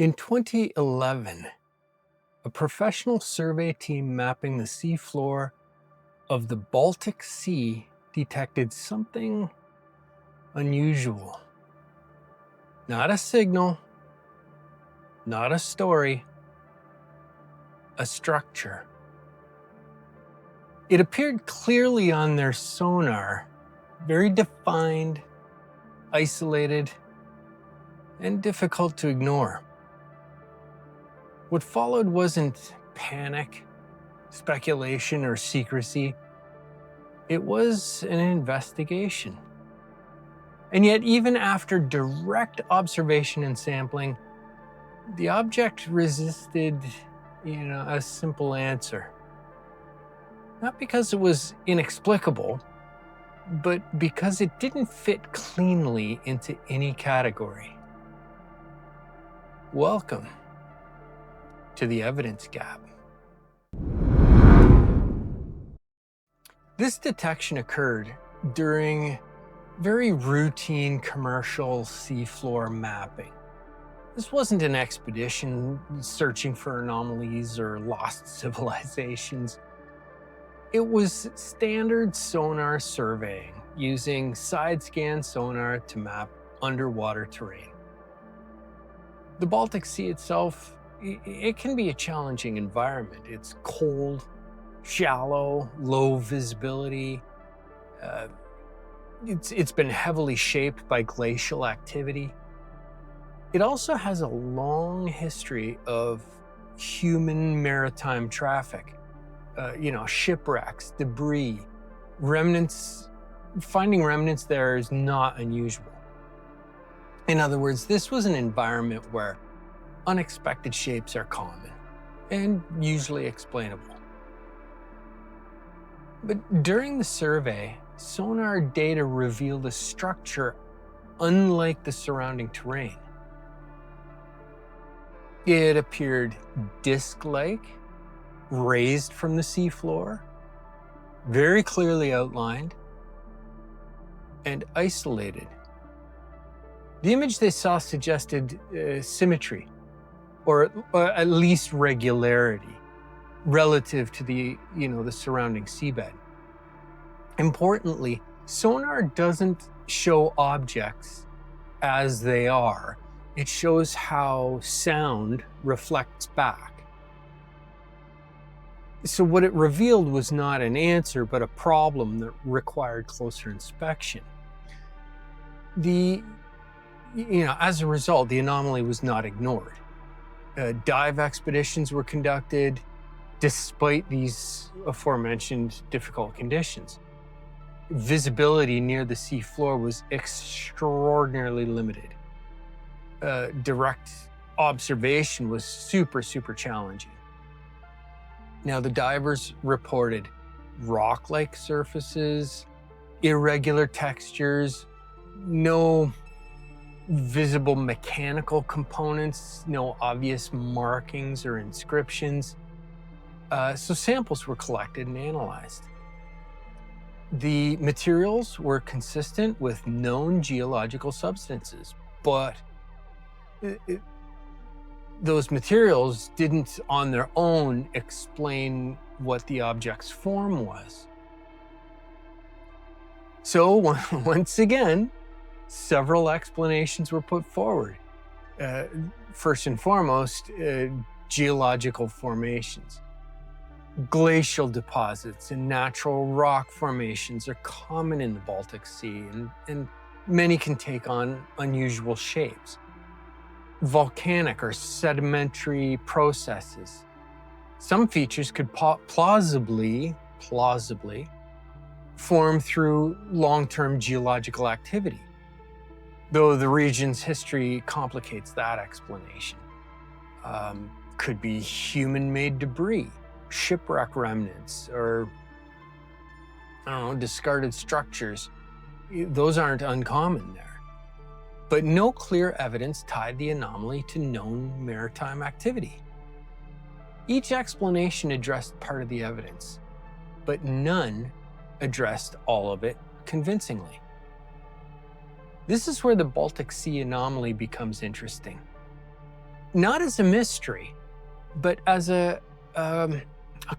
In 2011, a professional survey team mapping the seafloor of the Baltic Sea detected something unusual. Not a signal, not a story, a structure. It appeared clearly on their sonar, very defined, isolated, and difficult to ignore. What followed wasn't panic, speculation, or secrecy. It was an investigation. And yet, even after direct observation and sampling, the object resisted, a simple answer. Not because it was inexplicable, but because it didn't fit cleanly into any category. Welcome to the evidence gap. This detection occurred during very routine commercial seafloor mapping. This wasn't an expedition searching for anomalies or lost civilizations. It was standard sonar surveying using side-scan sonar to map underwater terrain. The Baltic Sea itself, it can be a challenging environment. It's cold, shallow, low visibility. It's been heavily shaped by glacial activity. It also has a long history of human maritime traffic. Shipwrecks, debris, remnants. Finding remnants there is not unusual. In other words, this was an environment where unexpected shapes are common and usually explainable. But during the survey, sonar data revealed a structure unlike the surrounding terrain. It appeared disc-like, raised from the seafloor, very clearly outlined, and isolated. The image they saw suggested symmetry, or at least regularity, relative to the surrounding seabed. Importantly, sonar doesn't show objects as they are. It shows how sound reflects back. So what it revealed was not an answer, but a problem that required closer inspection. As a result, the anomaly was not ignored. Dive expeditions were conducted despite these aforementioned difficult conditions. Visibility near the seafloor was extraordinarily limited. Direct observation was super challenging. Now, the divers reported rock-like surfaces, irregular textures, no visible mechanical components, no obvious markings or inscriptions. So samples were collected and analyzed. The materials were consistent with known geological substances, but those materials didn't on their own explain what the object's form was. So once again, several explanations were put forward. First and foremost, geological formations. Glacial deposits and natural rock formations are common in the Baltic Sea, and many can take on unusual shapes. Volcanic or sedimentary processes. Some features could plausibly form through long-term geological activity, though the region's history complicates that explanation. Could be human-made debris, shipwreck remnants, or discarded structures. Those aren't uncommon there. But no clear evidence tied the anomaly to known maritime activity. Each explanation addressed part of the evidence, but none addressed all of it convincingly. This is where the Baltic Sea Anomaly becomes interesting. not as a mystery, but as a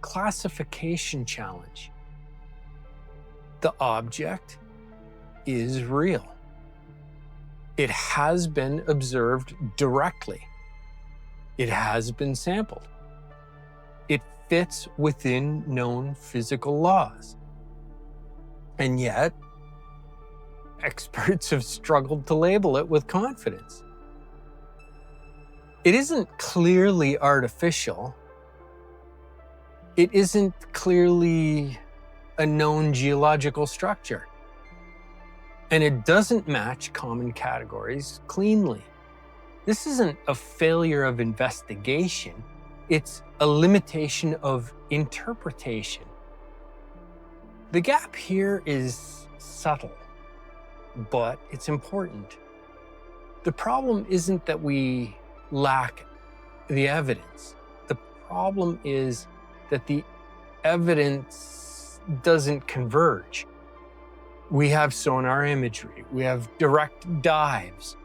classification challenge. The object is real. It has been observed directly. It has been sampled. It fits within known physical laws. And yet, experts have struggled to label it with confidence. It isn't clearly artificial. It isn't clearly a known geological structure. And it doesn't match common categories cleanly. This isn't a failure of investigation. It's a limitation of interpretation. The gap here is subtle, but it's important. The problem isn't that we lack the evidence. The problem is that the evidence doesn't converge. We have sonar imagery, we have direct dives,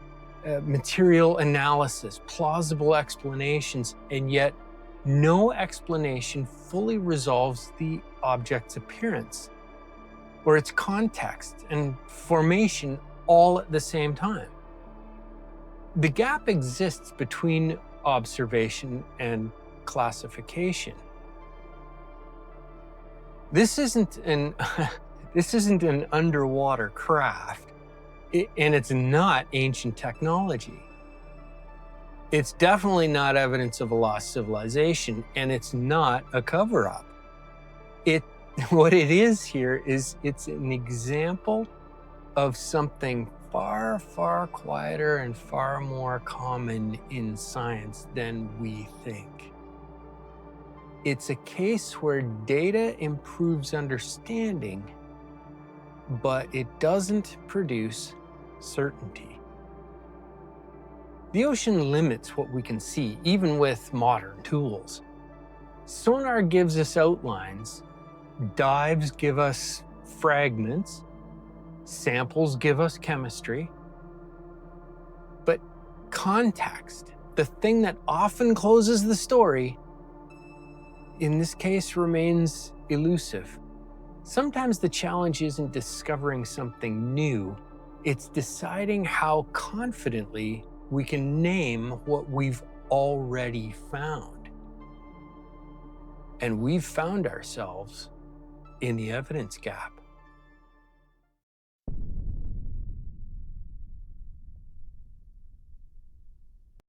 material analysis, plausible explanations, and yet no explanation fully resolves the object's appearance or its context and formation all at the same time. The gap exists between observation and classification. This isn't an underwater craft, and it's not ancient technology. It's definitely not evidence of a lost civilization, and it's not a cover-up. What it is here is it's an example of something far, far quieter and far more common in science than we think. It's a case where data improves understanding, but it doesn't produce certainty. The ocean limits what we can see, even with modern tools. Sonar gives us outlines, dives give us fragments, samples give us chemistry, but context, the thing that often closes the story, in this case remains elusive. Sometimes the challenge isn't discovering something new, it's deciding how confidently we can name what we've already found. And we've found ourselves in the evidence gap.